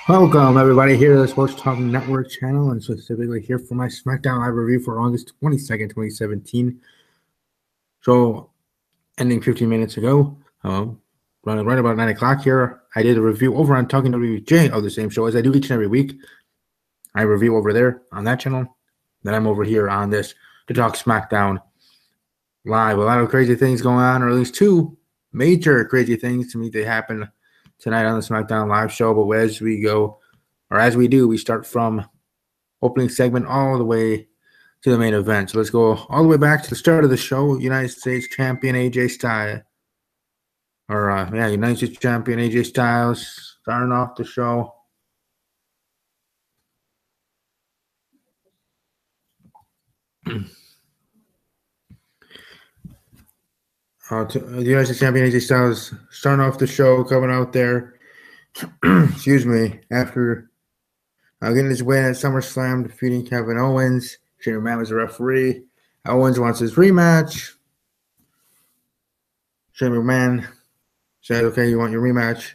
Welcome, everybody, here to the Sports Talk Network channel, and specifically here for my SmackDown Live review for August 22nd, 2017. So, ending 15 minutes ago, running right about 9 o'clock here, I did a review over on Talking WJ of the same show as I do each and every week. I review over there on that channel. Then I'm over here on this to talk SmackDown Live. A lot of crazy things going on, or at least two major crazy things to me that happen tonight on the SmackDown Live show. But as we go, or as we do, we start from opening segment all the way to the main event. So let's go all the way back to the start of the show. United States Champion AJ Styles, United States Champion AJ Styles starting off the show. The United States Champion AJ Styles starting off the show, coming out there, excuse me, after getting his win at SummerSlam, defeating Kevin Owens. Shane McMahon was a referee. Owens wants his rematch. Shane McMahon said, okay, you want your rematch?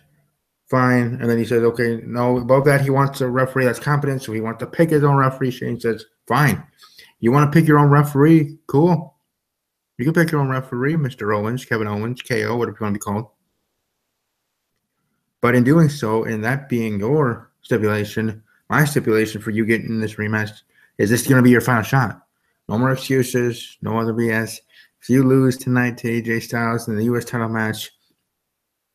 Fine. And then he said, okay, no, above that, he wants a referee that's competent, so he wants to pick his own referee. Shane says, fine. You want to pick your own referee? Cool. You can pick your own referee, Mr. Owens, Kevin Owens, KO, whatever you want to be called. But in doing so, and that being your stipulation, my stipulation for you getting this rematch is this going to be your final shot. No more excuses, no other BS. If you lose tonight to AJ Styles in the U.S. title match,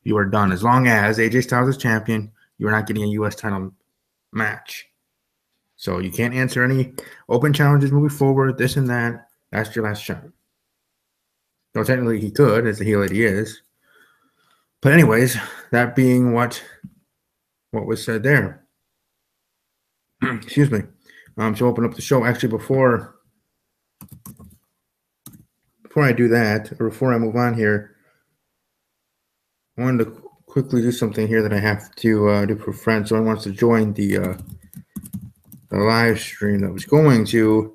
you are done. As long as AJ Styles is champion, you are not getting a U.S. title match. So you can't answer any open challenges moving forward, this and that. That's your last shot. Well, technically he could, as the heel that he is. But anyways, that being what was said there. Excuse me. So open up the show. Actually, before I do that, or before I move on here, I wanted to quickly do something here that I have to do for friends. Someone wants to join the live stream that was going to,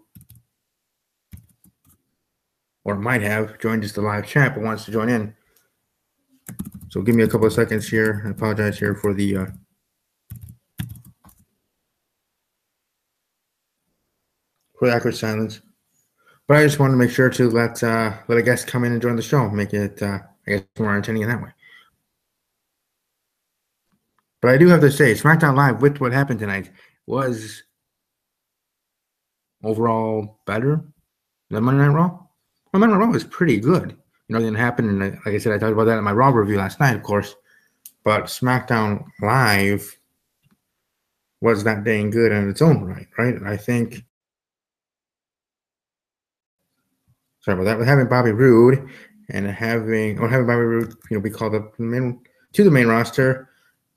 or might have joined just the live chat, but wants to join in. So give me a couple of seconds here. I apologize here for the awkward silence. But I just wanted to make sure to let a guest come in and join the show, make it I guess more entertaining in that way. But I do have to say, SmackDown Live with what happened tonight was overall better than Monday Night Raw. Well, Monday Night Raw was pretty good. You know, it didn't happen, and like I said, I talked about that in my Raw review last night, of course. But SmackDown Live was that dang good in its own right? I think. Sorry about that. With having Bobby Roode and having Bobby Roode, be called up to the main roster,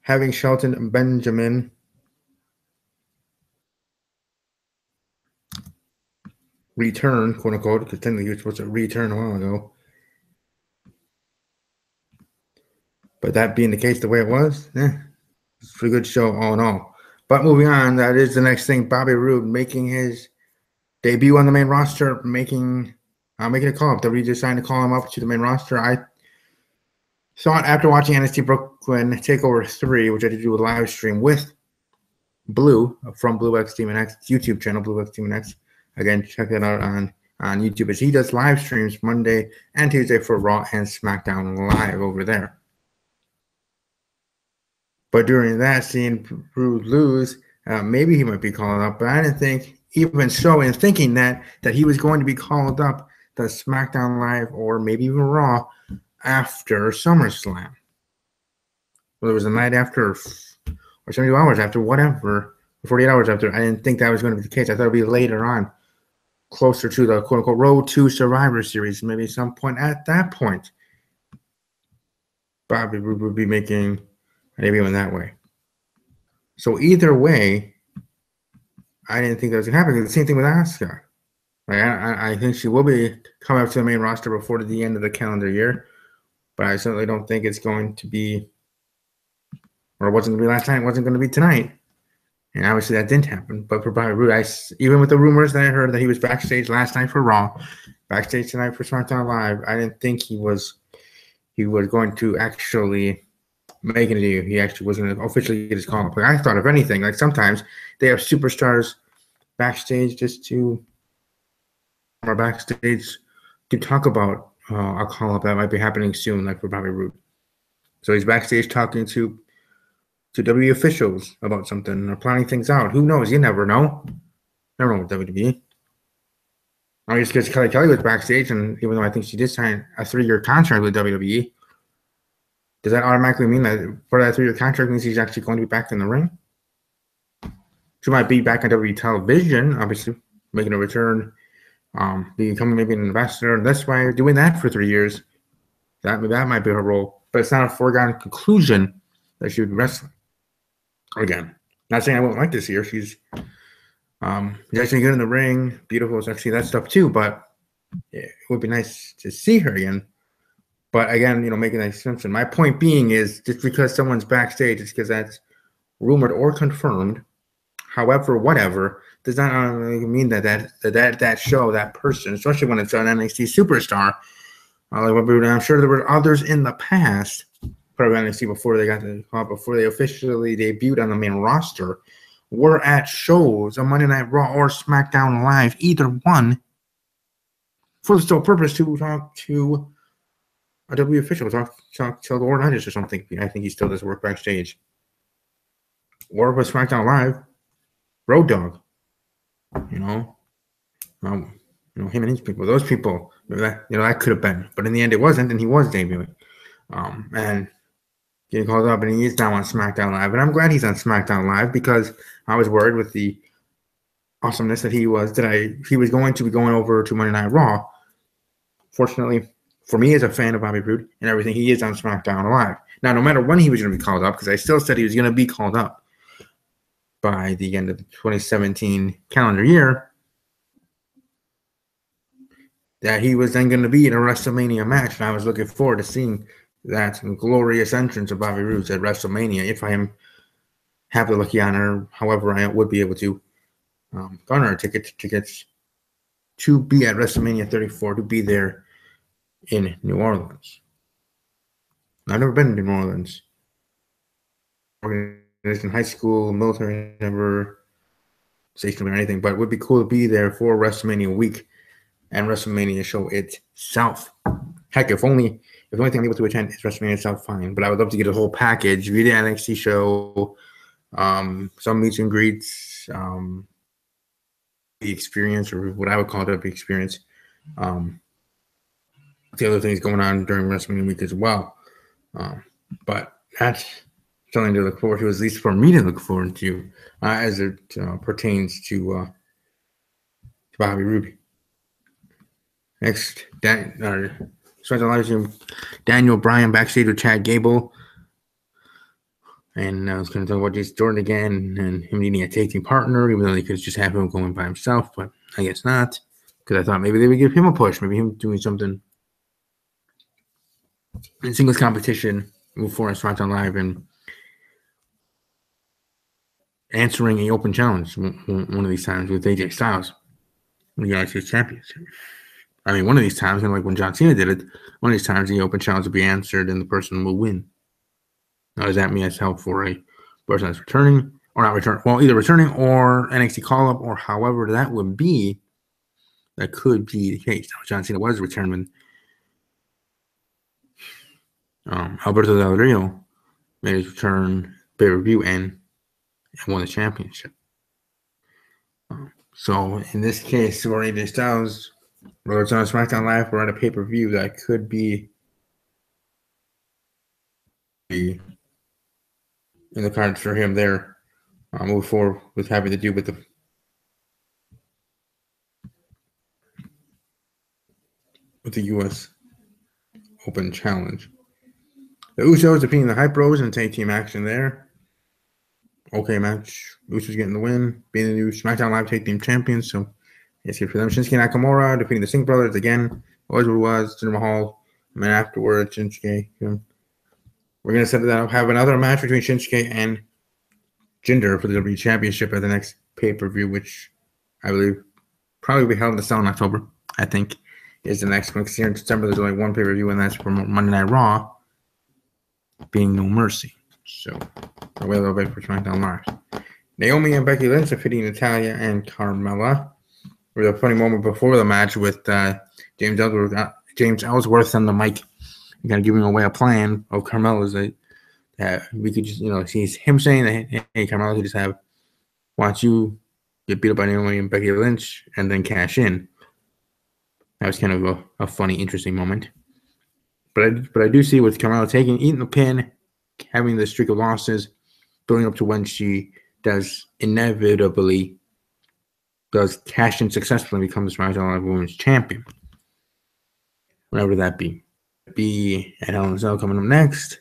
having Shelton and Benjamin return, quote unquote, because technically he was supposed to return a while ago. But that being the case, the way it was, it's a pretty good show all in all. But moving on, that is the next thing. Bobby Roode making his debut on the main roster, making a call up. WWE decided to call him up to the main roster. I saw it after watching NXT Brooklyn TakeOver 3, which I did do a live stream with Blue from Blue X Team and X YouTube channel, Blue X Team and X. Again, check that out on YouTube, as he does live streams Monday and Tuesday for Raw and SmackDown Live over there. But during that, seeing Roode lose, maybe he might be called up. But I didn't think, even so, in thinking that he was going to be called up to SmackDown Live or maybe even Raw after SummerSlam. Whether it was the night after or 72 hours after, whatever, 48 hours after. I didn't think that was going to be the case. I thought it would be later on, closer to the quote-unquote Road to Survivor Series, maybe some point at that point. Bobby Roode would be making a debut in that way. So either way, I didn't think that was going to happen. The same thing with Asuka. I think she will be coming up to the main roster before the end of the calendar year. But I certainly don't think it's going to be, or it wasn't going to be last night, it wasn't going to be tonight. And obviously that didn't happen. But for Bobby Roode, even with the rumors that I heard that he was backstage last night for Raw, backstage tonight for SmackDown Live, I didn't think he was going to actually make it a deal. He actually was going to officially get his call up. Like, I thought, if anything, like sometimes they have superstars backstage just to or backstage to talk about a call up that might be happening soon, like for Bobby Roode. So he's backstage talking to WWE officials about something or planning things out. Who knows? You never know. Never know with WWE. I just because Kelly was backstage, and even though I think she did sign a 3-year contract with WWE, does that automatically mean that for that 3-year contract means she's actually going to be back in the ring? She might be back on WWE television, obviously making a return, becoming maybe an ambassador this way, doing that for 3 years. That might be her role, but it's not a foregone conclusion that she would be wrestling again. Not saying I won't like to see her. She's actually good in the ring, beautiful, sexy, that stuff too. But it would be nice to see her again. But again, making that assumption. My point being is just because someone's backstage, it's because that's rumored or confirmed. However, whatever, does not mean that show, that person, especially when it's an NXT superstar. I'm sure there were others in the past, probably NXT before they got the call, before they officially debuted on the main roster, were at shows on Monday Night Raw or SmackDown Live, either one, for the sole purpose to talk to a W official, talk to the Laurinaitis or something. I think he still does work backstage. Or with SmackDown Live, Road Dogg, him and his people, those people, that could have been, but in the end it wasn't, and he was debuting, and getting called up, and he is now on SmackDown Live, and I'm glad he's on SmackDown Live because I was worried with the awesomeness that he was going to be going over to Monday Night Raw. Fortunately, for me as a fan of Bobby Roode and everything, he is on SmackDown Live. Now, no matter when he was going to be called up, because I still said he was going to be called up by the end of the 2017 calendar year, that he was then going to be in a WrestleMania match, and I was looking forward to seeing that glorious entrance of Bobby Roode at WrestleMania if I have the lucky honor, however I would be able to garner tickets to be at WrestleMania 34, to be there in New Orleans. I've never been to New Orleans. In high school, military, never stationed or anything, but it would be cool to be there for WrestleMania week and WrestleMania show itself. Heck, if the only thing I'm able to attend is WrestleMania itself, fine. But I would love to get a whole package, view the NXT show, some meets and greets, the experience, or what I would call the experience. The other things going on during WrestleMania week as well. But that's something to look forward to, at least for me to look forward to, as it pertains to Bobby Roode. Next, Daniel Bryan backstage with Chad Gable. And I was going to talk about Jason Jordan again and him needing a tag team partner, even though they could just have him going by himself, but I guess not. Because I thought maybe they would give him a push, maybe him doing something in singles competition, move forward, SmackDown Live, and answering an open challenge one of these times with AJ Styles when the United States Championship. I mean, one of these times, like when John Cena did it, one of these times the open challenge will be answered and the person will win. Now, does that mean it's help for a person that's returning or not returning? Well, either returning or NXT call-up or however that would be, that could be the case. Now, John Cena was returned when Alberto Del Rio made his return pay-per-view and won the championship. So, in this case, for AJ Styles, whether it's on SmackDown Live or at a pay-per-view, that could be in the cards for him there. Move forward with having to do with the U.S. Open Challenge. The Usos defeating the Hype Bros in tag team action there. Okay match. Usos getting the win, being the new SmackDown Live tag team champions. So it's good for them. Shinsuke Nakamura defeating the Singh Brothers again. Always what it was. Jinder Mahal. And then afterwards, Shinsuke. We're going to set that up. Have another match between Shinsuke and Jinder for the WWE Championship at the next pay-per-view, which I believe probably will be held in the cell in October, I think, is the next one. Because here in December, there's only one pay-per-view, and that's for Monday Night Raw, being No Mercy. So, I'll wait a little bit for SmackDown Live. Naomi and Becky Lynch defeating Natalya and Carmella. There was a funny moment before the match with James Ellsworth on the mic, kind of giving away a plan of Carmella's that we could just, see him saying that, hey, Carmella could just watch you get beat up by Naomi and Becky Lynch and then cash in. That was kind of a funny, interesting moment. But I do see with Carmella eating the pin, having the streak of losses, building up to when she does inevitably cash in successfully and become the SmackDown Live Women's Champion. Whatever that be. Be at Hell in a Cell coming up next,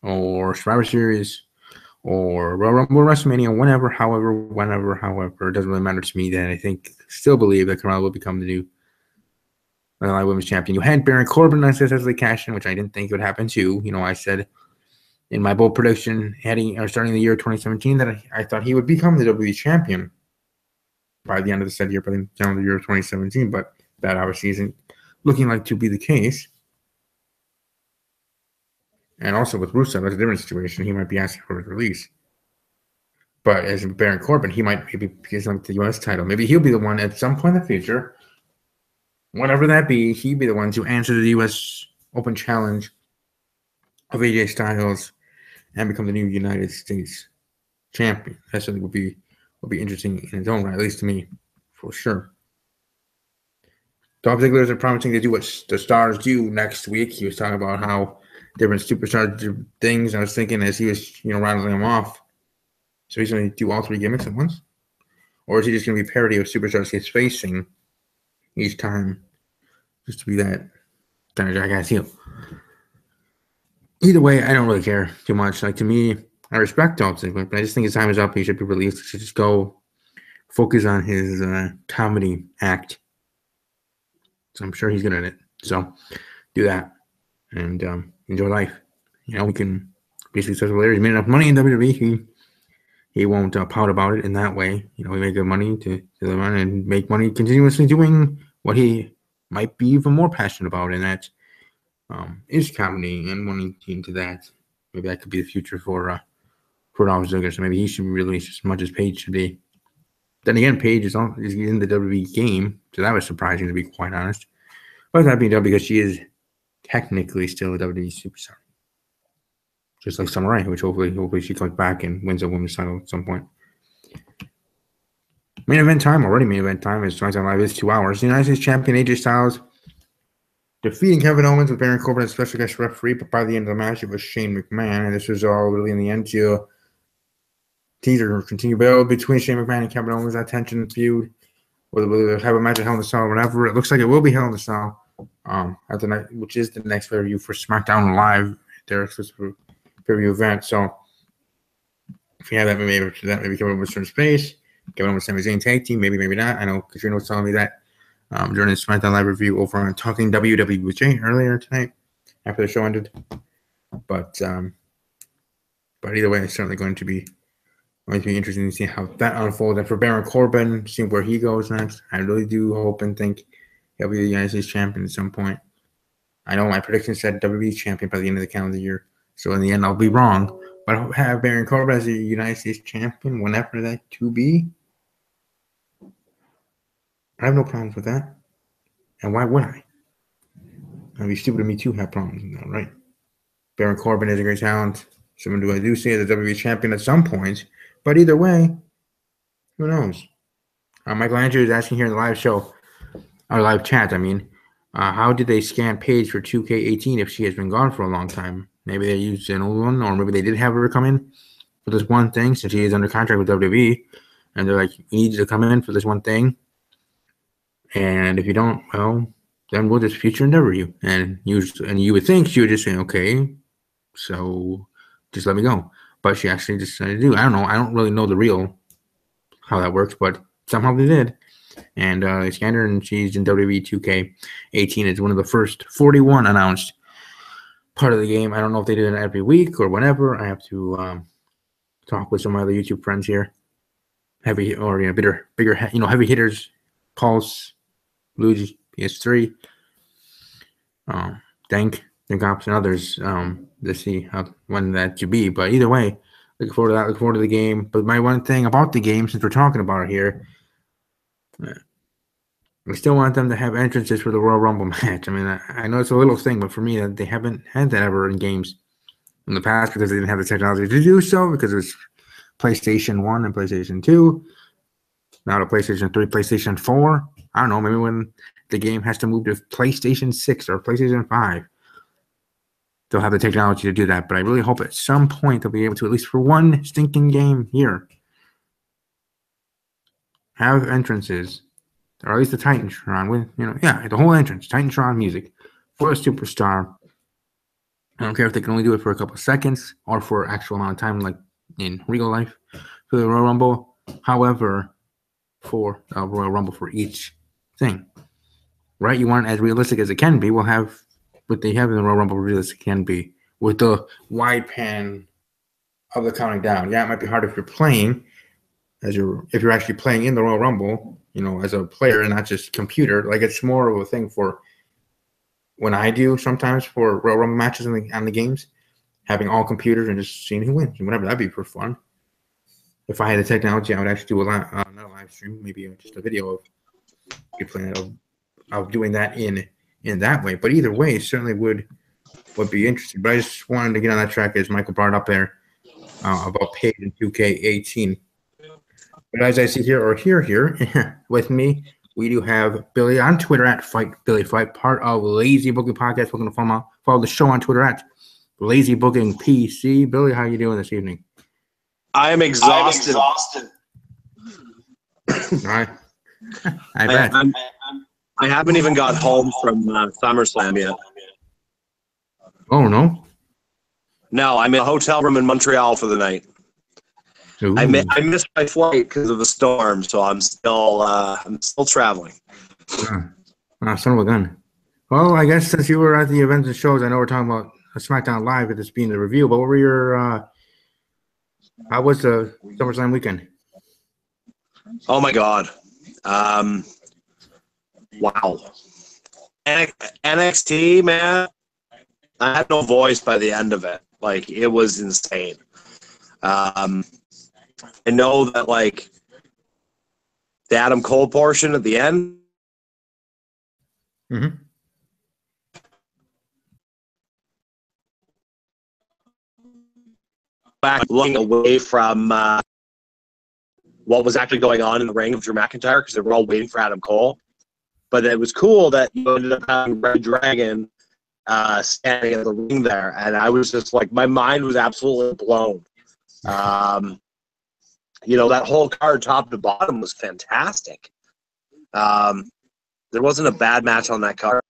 or Survivor Series, or Royal Rumble, WrestleMania, whenever, however, it doesn't really matter to me. That I still believe that Carmella will become the new Live Women's Champion. You had Baron Corbin successfully cash in, which I didn't think would happen too. I said in my bold prediction starting the year 2017 that I thought he would become the WWE Champion by the end of the said year, by the calendar year of 2017, but that obviously isn't looking like to be the case. And also with Rusev, that's a different situation. He might be asking for his release. But as Baron Corbin, he might maybe get the U.S. title. Maybe he'll be the one at some point in the future, whatever that be, he'd be the one to answer the U.S. Open Challenge of AJ Styles and become the new United States champion. That certainly will be interesting in its own right, at least to me, for sure. Dolph Ziggler is promising to do what the stars do next week. He was talking about how different superstars do things. I was thinking as he was, rattling them off. So he's going to do all three gimmicks at once? Or is he just going to be a parody of superstars he's facing each time just to be that kind of jackass heel? Either way, I don't really care too much. To me, I respect Dolph Ziggler, but I just think his time is up. He should be released. He should just go focus on his comedy act. So I'm sure he's good at it. So do that and enjoy life. We can basically say, well, he's made enough money in WWE. He won't pout about it in that way. He made good money to live on and make money continuously doing what he might be even more passionate about, and that is comedy and wanting to into that. Maybe that could be the future for Dolph Ziggler. So maybe he should be released as much as Paige should be. Then again, Paige is in the WWE game, so that was surprising to be quite honest. But that being done because she is technically still a WWE superstar, just like Summer Rae, which hopefully she comes back and wins a women's title at some point. Main event time is SmackDown Live is 2 hours. The United States Champion AJ Styles defeating Kevin Owens with Baron Corbin as special guest referee, but by the end of the match, it was Shane McMahon, and this was all really in the end to teaser continue build between Shane McMahon and Kevin Owens, that tension feud, whether we'll have a match at Hell in a Cell or whatever. It looks like it will be Hell in a Cell, at the night, which is the next review for SmackDown Live, their exclusive preview event. So if you have that, maybe Kevin Owens turn space, Kevin Owens Sami Zayn tag team, maybe not. I know Katrina was telling me that during the SmackDown Live review over on Talking WWE with Jay earlier tonight after the show ended. But either way, it's certainly going to be interesting to see how that unfolds. And for Baron Corbin, seeing where he goes next, I really do hope and think he'll be the United States champion at some point. I know my prediction said WWE champion by the end of the calendar year, so in the end I'll be wrong. But I'll have Baron Corbin as the United States champion whenever that to be. I have no problems with that. And why would I? It'd be stupid of me to have problems with that, right? Baron Corbin is a great talent. Someone I do see as a WWE champion at some point. But either way, who knows? Michael Andrew is asking here in the live show, or live chat, how did they scan Paige for 2K18 if she has been gone for a long time? Maybe they used an old one, or maybe they did have her come in for this one thing since she is under contract with WWE. And they're like, we need you to come in for this one thing. And if you don't, well, then we'll just future endeavor you. And you would think she would just say, okay, so just let me go. But she actually decided to do. I don't know. I don't really know the real how that works, but somehow they did. And they scanned her, and she's in WWE 2K18. It's one of the first 41 announced part of the game. I don't know if they did it every week or whenever. I have to talk with some of my other YouTube friends here. Heavy or bigger heavy hitters, Pulse, Luigi, PS3, Dank Ops, and others. To see when that should be. But either way, looking forward to that. Looking forward to the game. But my one thing about the game, since we're talking about it here, I still want them to have entrances for the Royal Rumble match. I mean, I know it's a little thing, but for me, they haven't had that ever in games in the past because they didn't have the technology to do so, because it was PlayStation 1 and PlayStation 2. Now to PlayStation 3, PlayStation 4. I don't know, maybe when the game has to move to PlayStation 6 or PlayStation 5, they'll have the technology to do that. But I really hope at some point they'll be able to, at least for one stinking game here, have entrances, or at least the Titantron with, the whole entrance, Titantron music for a superstar. I don't care if they can only do it for a couple of seconds or for actual amount of time, like in real life for the Royal Rumble. However, for a Royal Rumble for each thing, right? You want it as realistic as it can be. We'll have what they have in the Royal Rumble realistic can be with the wide pan of the counting down. Yeah, it might be hard if you're playing if you're actually playing in the Royal Rumble, as a player and not just computer. Like, it's more of a thing for when I do sometimes for Royal Rumble matches on the games, having all computers and just seeing who wins and whatever. That'd be for fun. If I had the technology, I would actually do not a live stream, maybe just a video of you playing of doing that in that way. But either way, certainly would be interesting. But I just wanted to get on that track as Michael brought up there about paid in 2K18. But as I see here or hear here with me, we do have Billy on Twitter at FightBillyFight, part of Lazy Booking Podcast. We're going to follow the show on Twitter at Lazy Booking PC. Billy, how are you doing this evening? I am exhausted. All right. I bet. I haven't even got home from SummerSlam yet. Oh, no? No, I'm in a hotel room in Montreal for the night. I missed my flight because of the storm, so I'm still traveling. Son of a gun. Well, I guess since you were at the events and shows, I know we're talking about a SmackDown Live with this being the review, but what were your how was the SummerSlam weekend? Oh my God. Wow. NXT, man, I had no voice by the end of it. Like, it was insane. I know that, like, the Adam Cole portion at the end. Mm-hmm. Back looking away from what was actually going on in the ring of Drew McIntyre, because they were all waiting for Adam Cole. But it was cool that you ended up having Red Dragon standing in the ring there, and I was just like, my mind was absolutely blown. That whole card, top to bottom, was fantastic. There wasn't a bad match on that card.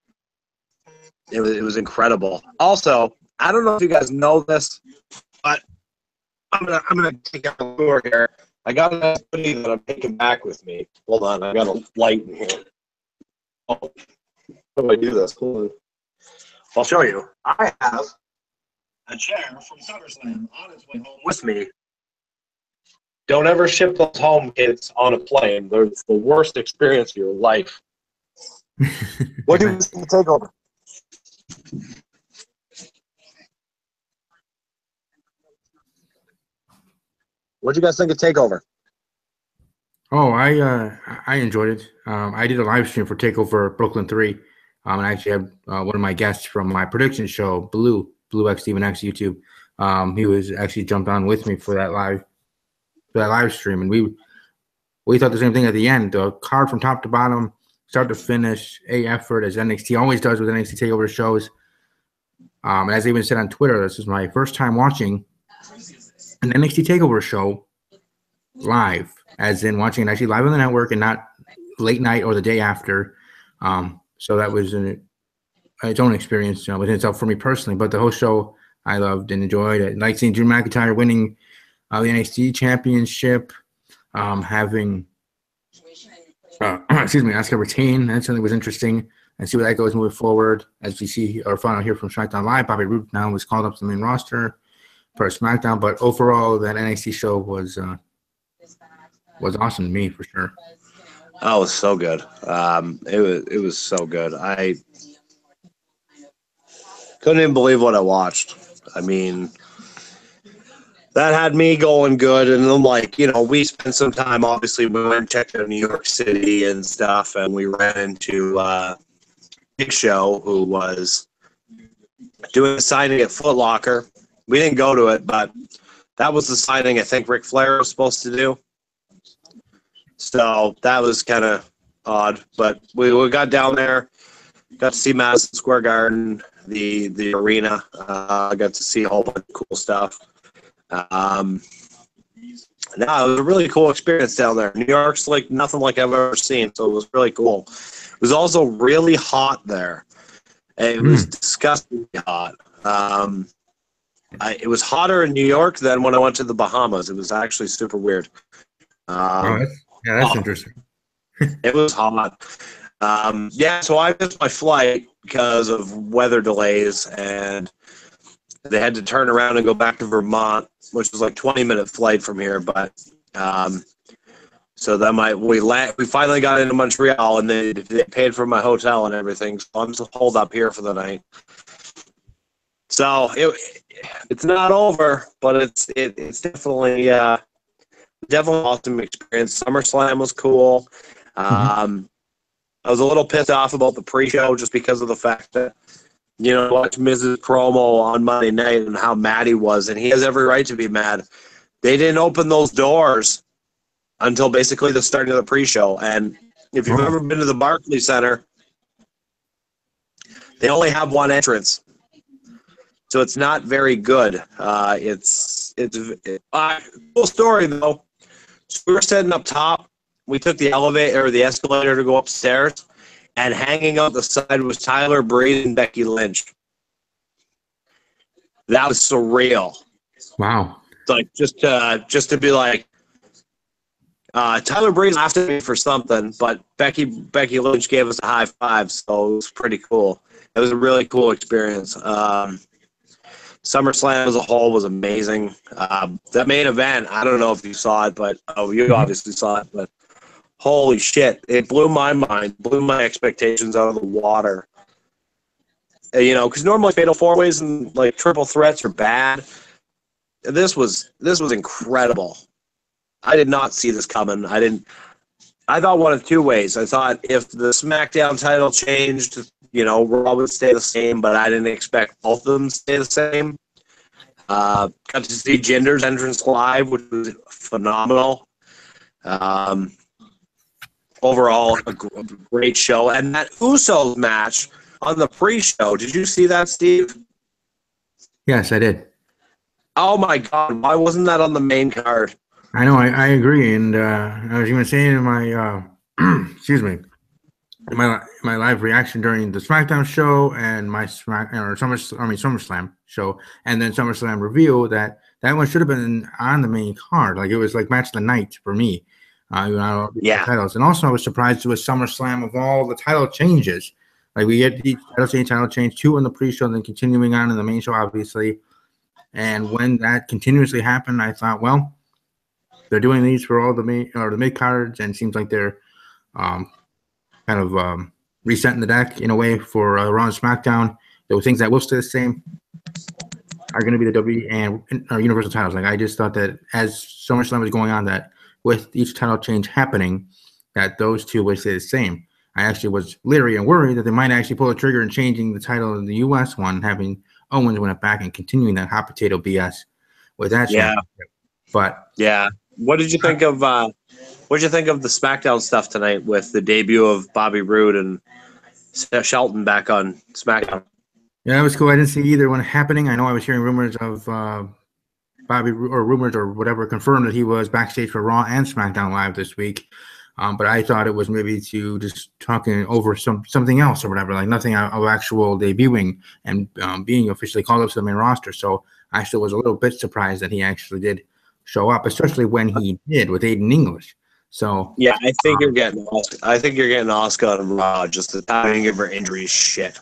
It was incredible. Also, I don't know if you guys know this, but I'm gonna take out a tour here. I got a hoodie that I'm taking back with me. Hold on, I got a light in here. Oh, how do I do this? Hold on. I'll show you. I have a chair from SummerSlam on its way home with me. Don't ever ship those home, kids, on a plane. They're the worst experience of your life. What do you think of TakeOver? What do you guys think of TakeOver? Oh, I enjoyed it. I did a live stream for TakeOver Brooklyn 3. And I actually had one of my guests from my prediction show, Blue X Steven X YouTube. He was actually jumped on with me for that live stream, and we thought the same thing at the end. The card from top to bottom, start to finish, a effort as NXT always does with NXT TakeOver shows. And as I even said on Twitter, this is my first time watching an NXT TakeOver show live, as in watching it actually live on the network and not late night or the day after. So that was its own experience within itself for me personally. But the whole show I loved and enjoyed. I liked seeing Drew McIntyre winning the NXT Championship, having Asuka retain. That certainly was interesting, and see where that goes moving forward. As we see or find out here from SmackDown Live, Bobby Roode now was called up to the main roster. for SmackDown, but overall, that NXT show was awesome to me for sure. Oh, it was so good. It was so good. I couldn't even believe what I watched. I mean, that had me going good, and then we spent some time. Obviously, we went and checked out New York City and stuff, and we ran into Big Show, who was doing a signing at Foot Locker. We didn't go to it, but that was the signing I think Ric Flair was supposed to do. So that was kind of odd, but we got down there, got to see Madison Square Garden, the arena. Got to see a whole bunch of cool stuff. No, it was a really cool experience down there. New York's like nothing like I've ever seen, so it was really cool. It was also really hot there. It was disgustingly hot. It was hotter in New York than when I went to the Bahamas. It was actually super weird. That's interesting. It was hot. So I missed my flight because of weather delays, and they had to turn around and go back to Vermont, which was like 20-minute flight from here. But so then we finally got into Montreal, and they paid for my hotel and everything. So I'm just holed up here for the night. So it's not over, but it's definitely awesome experience. SummerSlam was cool. I was a little pissed off about the pre-show just because of the fact that, watch Mrs. promo on Monday night and how mad he was, and he has every right to be mad. They didn't open those doors until basically the starting of the pre-show. And if you've ever been to the Barclays Center, they only have one entrance. So it's not very good. It's cool story, though. So we were sitting up top. We took the elevator or the escalator to go upstairs, and hanging out the side was Tyler Breeze and Becky Lynch. That was surreal. Wow. Like just to be like, Tyler Breeze laughed at me for something, but Becky Lynch gave us a high five, so it was pretty cool. It was a really cool experience. SummerSlam as a whole was amazing. That main event, I don't know if you saw it, but you obviously saw it, but holy shit, it blew my mind, blew my expectations out of the water. Because normally fatal four-ways and like triple threats are bad. This was incredible. I did not see this coming. I thought one of two ways. I thought if the SmackDown title changed, Raw would stay the same, but I didn't expect both of them to stay the same. Got to see Jinder's entrance live, which was phenomenal. Overall, a great show. And that Usos match on the pre-show, did you see that, Steve? Yes, I did. Oh, my God. Why wasn't that on the main card? I know, I agree. And I was even saying in my, excuse me, in my live reaction during the SmackDown show and my SummerSlam show, and then SummerSlam review, that one should have been on the main card. Like, it was like match of the night for me. Titles. And also I was surprised with SummerSlam of all the title changes. Like, we get the title change, 2 in the pre-show, and then continuing on in the main show, obviously. And when that continuously happened, I thought, well, they're doing these for all the mid cards, and it seems like they're resetting the deck in a way for Raw and SmackDown. The things that will stay the same are going to be the WWE and Universal titles. Like, I just thought that as SummerSlam was going on, that with each title change happening, that those two would stay the same. I actually was leery and worried that they might actually pull the trigger and changing the title in the U.S. one, having Owens win it back and continuing that hot potato BS with that. Yeah. But yeah. What did you think of the SmackDown stuff tonight with the debut of Bobby Roode and Shelton back on SmackDown? Yeah, that was cool. I didn't see either one happening. I know I was hearing rumors of Bobby, or rumors or whatever, confirmed that he was backstage for Raw and SmackDown Live this week. But I thought it was maybe to just talking over something else or whatever, like nothing of actual debuting and being officially called up to the main roster. So I still was a little bit surprised that he actually did show up, especially when he did with Aiden English. So yeah, I think you're getting Asuka on Raw. Just the timing of her injury is shit.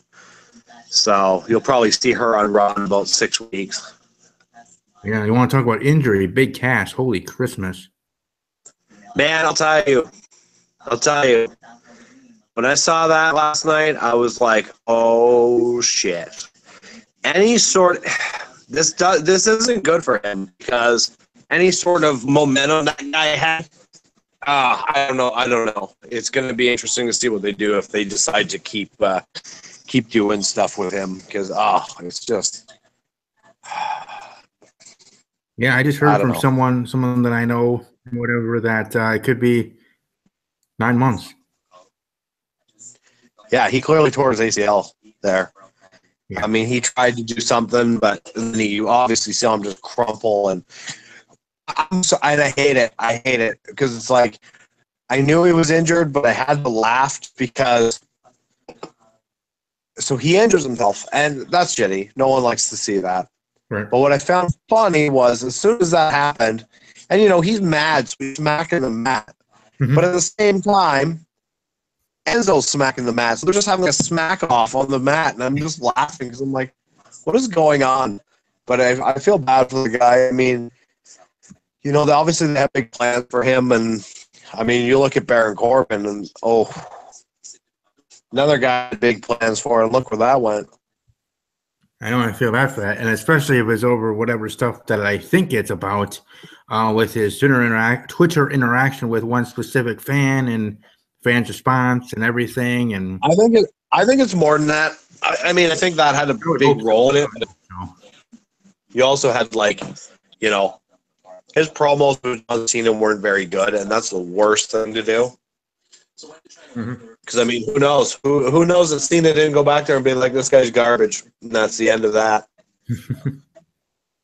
So you'll probably see her on Raw in about 6 weeks. Yeah, you want to talk about injury? Big Cass, holy Christmas! Man, I'll tell you. When I saw that last night, I was like, "Oh shit!" Any sort, this isn't good for him because any sort of momentum that guy had. I don't know. It's going to be interesting to see what they do if they decide to keep doing stuff with him because it's just. Yeah, I just heard from someone that I know, whatever, that it could be 9 months. Yeah, he clearly tore his ACL there. Yeah. I mean, he tried to do something, but then you obviously saw him just crumple, and I hate it. I hate it because it's like I knew he was injured, but I had to laugh because so he injures himself, and that's shitty. No one likes to see that. Right. But what I found funny was as soon as that happened, and he's mad, so he's smacking the mat. Mm-hmm. But at the same time, Enzo's smacking the mat, so they're just having a smack off on the mat, and I'm just laughing because I'm like, what is going on? But I feel bad for the guy. I mean, obviously they have big plans for him, and I mean, you look at Baron Corbin, and another guy had big plans for, and look where that went. I know I feel bad for that, and especially if it's over whatever stuff that I think it's about, with his Twitter interaction with one specific fan and fans' response and everything. And I think it's more than that. I mean, I think that had a big role in it. You also had his promos with John Cena weren't very good, and that's the worst thing to do. Because I mean, who knows? Who knows that Cena didn't go back there and be like, "This guy's garbage," and that's the end of that.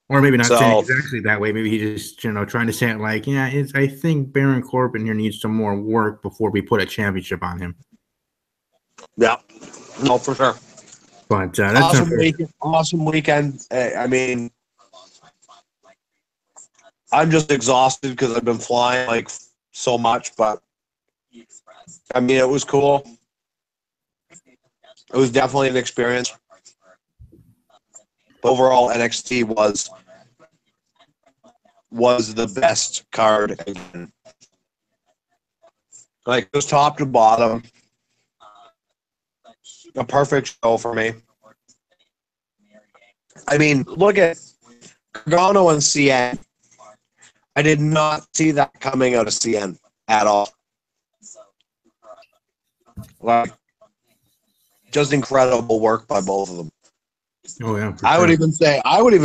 Or maybe not saying exactly that way. Maybe he just trying to say it like, "Yeah, I think Baron Corbin here needs some more work before we put a championship on him." Yeah, no, for sure. But that's awesome weekend. I mean, I'm just exhausted because I've been flying so much, but I mean, it was cool. It was definitely an experience. Overall, NXT was the best card again. It was top to bottom. A perfect show for me. I mean, look at Gargano and CN. I did not see that coming out of CN at all. Just incredible work by both of them. Oh yeah. I would even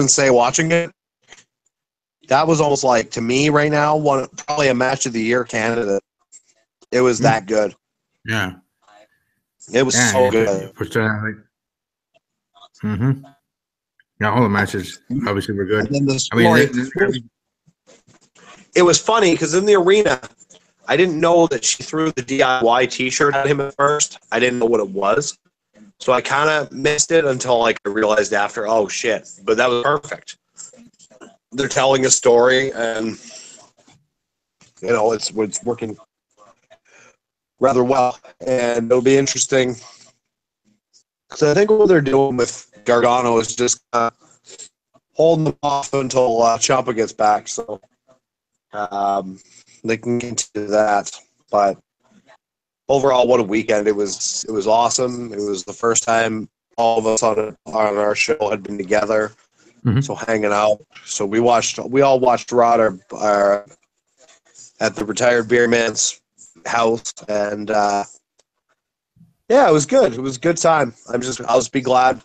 say watching it, that was almost to me right now, probably a match of the year candidate. It was that good. Yeah. It was so good. Yeah, all the matches obviously were good. And then it was funny because in the arena, I didn't know that she threw the DIY T-shirt at him at first. I didn't know what it was. So I kind of missed it until I realized after, oh, shit. But that was perfect. They're telling a story, and, it's working rather well. And it'll be interesting. So I think what they're doing with Gargano is just holding them off until Ciampa gets back. So they can continue that. But overall, what a weekend. It was awesome. It was the first time all of us on our show had been together. So hanging out. So we all watched Roode at the retired beer man's house, and it was good. It was a good time. I'll just be glad.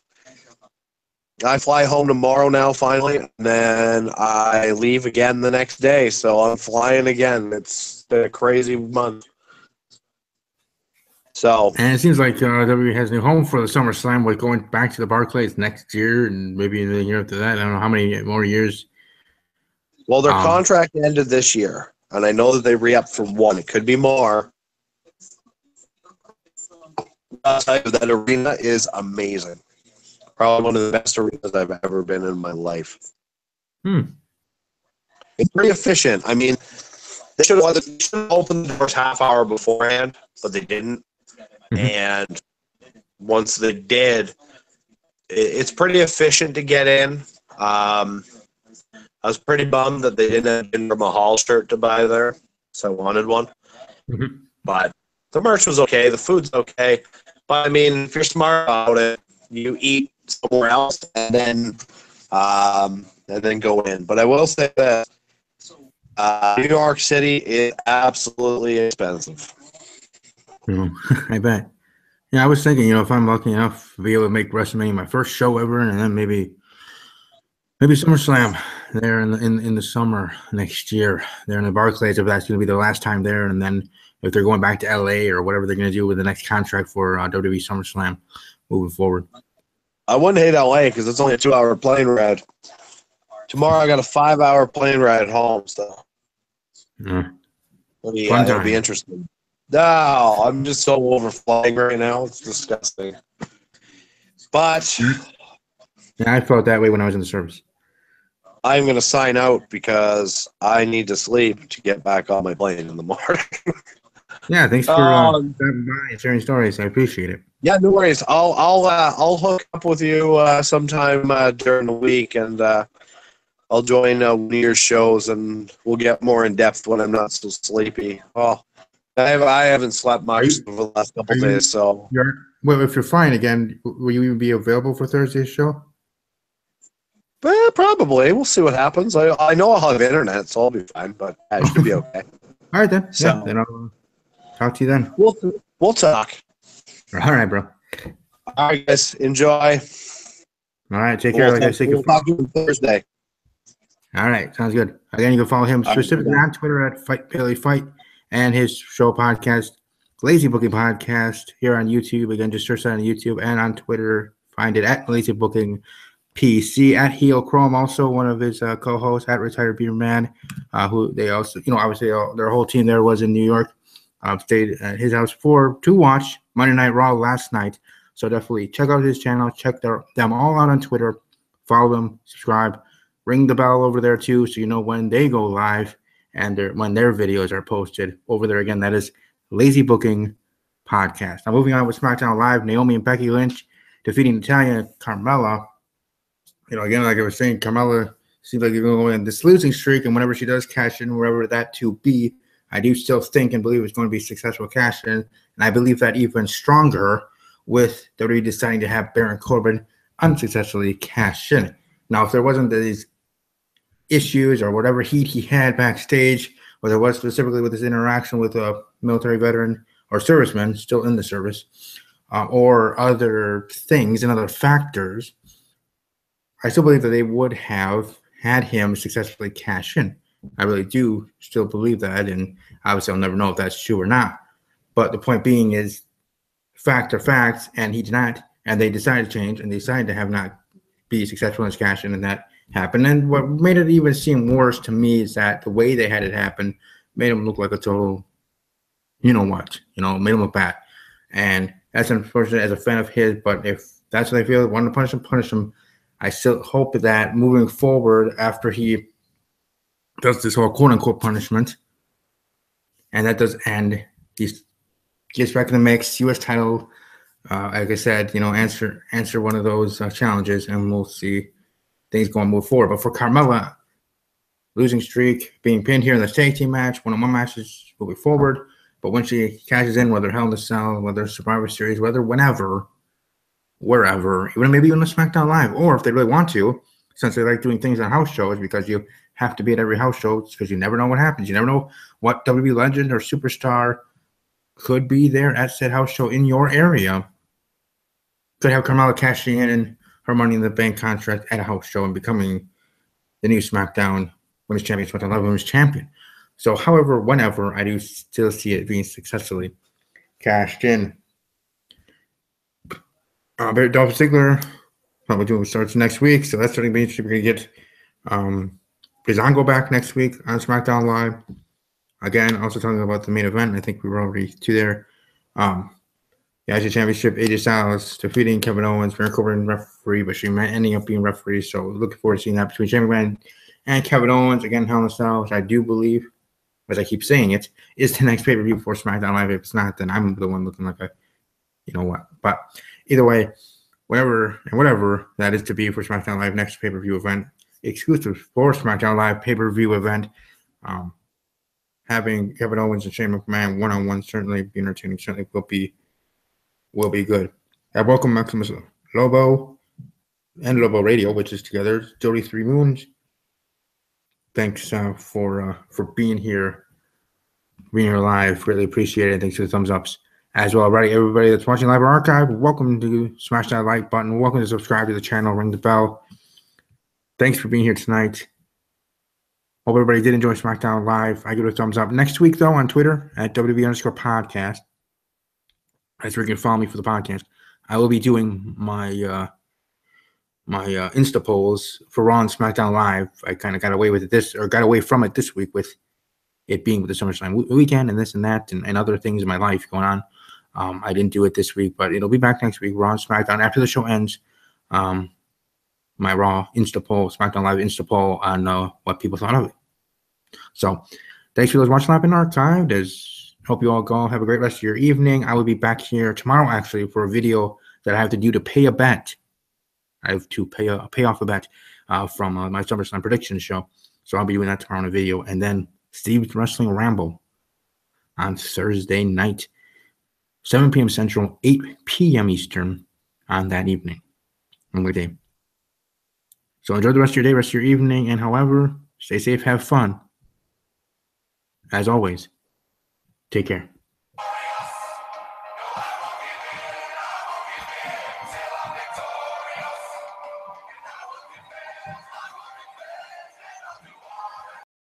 I fly home tomorrow now, finally, and then I leave again the next day. So I'm flying again. It's been a crazy month. So, and it seems like WWE has a new home for the SummerSlam, with going back to the Barclays next year and maybe the year after that. I don't know how many more years. Well, their contract ended this year, and I know that they re-upped for one. It could be more. I'll tell you, that arena is amazing. Probably one of the best arenas I've ever been in my life. It's pretty efficient. I mean, they should have opened the doors half hour beforehand, but they didn't. And once they did, it's pretty efficient to get in. I was pretty bummed that they didn't have Jinder Mahal shirt to buy there, so I wanted one. Mhm. But the merch was okay. The food's okay. But, I mean, if you're smart about it, you eat somewhere else and then go in. But I will say that New York City is absolutely expensive. I bet. Yeah, I was thinking, if I'm lucky enough to be able to make WrestleMania my first show ever, and then maybe SummerSlam there in the summer next year there in the Barclays, if that's going to be the last time there, and then if they're going back to LA or whatever they're going to do with the next contract for WWE SummerSlam moving forward. I wouldn't hate LA because it's only a 2-hour plane ride. Tomorrow I got a 5-hour plane ride home, so it'll be interesting. No, I'm just so overflying right now. It's disgusting. But yeah, I felt that way when I was in the service. I'm going to sign out because I need to sleep to get back on my plane in the morning. Yeah, thanks for stopping by and sharing stories. I appreciate it. Yeah, no worries. I'll hook up with you sometime during the week, and I'll join one of your shows, and we'll get more in depth when I'm not so sleepy. Oh, I haven't slept much over the last couple days, so. Well, if you're flying again, will you even be available for Thursday's show? Probably. We'll see what happens. I know I'll have internet, so I'll be fine, but it should be okay. All right, then. So, yeah, then I'll talk to you then. We'll talk. All right, bro. All right, guys. Enjoy. All right, take care. We'll talk to you Thursday. All right, sounds good. Again, you can follow him specifically on Twitter at Fight Bailey Fight and his show podcast, Lazy Booking Podcast, here on YouTube. Again, just search that on YouTube, and on Twitter, find it at Lazy Booking PC, at Heel Chrome, also one of his co-hosts at Retired Beer Man, who they also, obviously their whole team there was in New York. Stayed at his house to watch Monday Night Raw last night. So definitely check out his channel. Check them all out on Twitter. Follow them, subscribe, ring the bell over there too, so you know when they go live and when their videos are posted over there. Again, that is Lazy Booking Podcast. Now moving on with SmackDown Live, Naomi and Becky Lynch defeating Natalya and Carmella. Again, like I was saying, Carmella seems like you're going to go in this losing streak, and whenever she does cash in, wherever that to be, I do still think and believe it's going to be a successful cash in, and I believe that even stronger with WWE deciding to have Baron Corbin unsuccessfully cash in. Now, if there wasn't these issues or whatever heat he had backstage, or there was specifically with his interaction with a military veteran or serviceman still in the service, or other things and other factors, I still believe that they would have had him successfully cash in. I really do still believe that, and obviously I'll never know if that's true or not. But the point being is fact are facts, and he did not, and they decided to change, and they decided to have not be successful in his cash in, and that happened. And what made it even seem worse to me is that the way they had it happen made him look like a total, made him look bad. And that's unfortunate as a fan of his, but if that's what they feel, want to punish him. I still hope that moving forward, after he does this whole quote-unquote punishment, and that does end, he gets back in the mix, U.S. title, like I said, answer one of those challenges, and we'll see things going to move forward. But for Carmella, losing streak, being pinned here in the tag team match, one-on-one matches moving forward, but when she cashes in, whether Hell in a Cell, whether Survivor Series, whether whenever, wherever, maybe even a SmackDown Live, or if they really want to, since they like doing things on house shows, because you have to be at every house show because you never know what happens. You never know what WWE legend or superstar could be there at said house show in your area. Could have Carmella cashing in her Money in the Bank contract at a house show and becoming the new SmackDown Women's Champion, SmackDown Live Women's Champion. So, however, whenever, I do still see it being successfully cashed in. Dolph Ziggler probably starts next week, so that's starting to be interesting. We're going to get Breezango back next week on SmackDown Live. Again, also talking about the main event. I think we were already to there. The IC Championship, AJ Styles defeating Kevin Owens, Baron Corbin referee, but she might ending up being referee. So looking forward to seeing that between Champion and Kevin Owens. Again, Hell in a Cell, which I do believe, as I keep saying it, is the next pay-per-view for SmackDown Live. If it's not, then I'm the one looking like a, what. But either way, whatever that is to be for SmackDown Live next pay-per-view event, exclusive for SmackDown Live pay-per-view event. Having Kevin Owens and Shane McMahon one-on-one certainly be entertaining. Certainly will be good. I welcome Maximus Lobo and Lobo Radio, which is together. Jody Three Moons. Thanks for being here live. Really appreciate it. Thanks for the thumbs ups as well. Alrighty, everybody that's watching live or archive, welcome to smash that like button. Welcome to subscribe to the channel. Ring the bell. Thanks for being here tonight. Hope everybody did enjoy SmackDown Live. I give it a thumbs up. Next week, though, on Twitter at WWE_podcast, that's where you can follow me for the podcast. I will be doing my my Insta polls for Raw and SmackDown Live. I kind of got away from it this week with it being with the SummerSlam weekend and this and that and other things in my life going on. I didn't do it this week, but it'll be back next week. Raw and SmackDown after the show ends. My Raw Insta poll, SmackDown Live Insta poll on what people thought of it. So, thanks for those watching live in archive. Hope you all go have a great rest of your evening. I will be back here tomorrow actually for a video that I have to do to pay a bet. I have to pay off a bet from my SummerSlam prediction show. So I'll be doing that tomorrow in a video, and then Steve's Wrestling Ramble on Thursday night, 7 p.m. Central, 8 p.m. Eastern on that evening. One day. So enjoy the rest of your day, rest of your evening, and however, stay safe, have fun. As always, take care.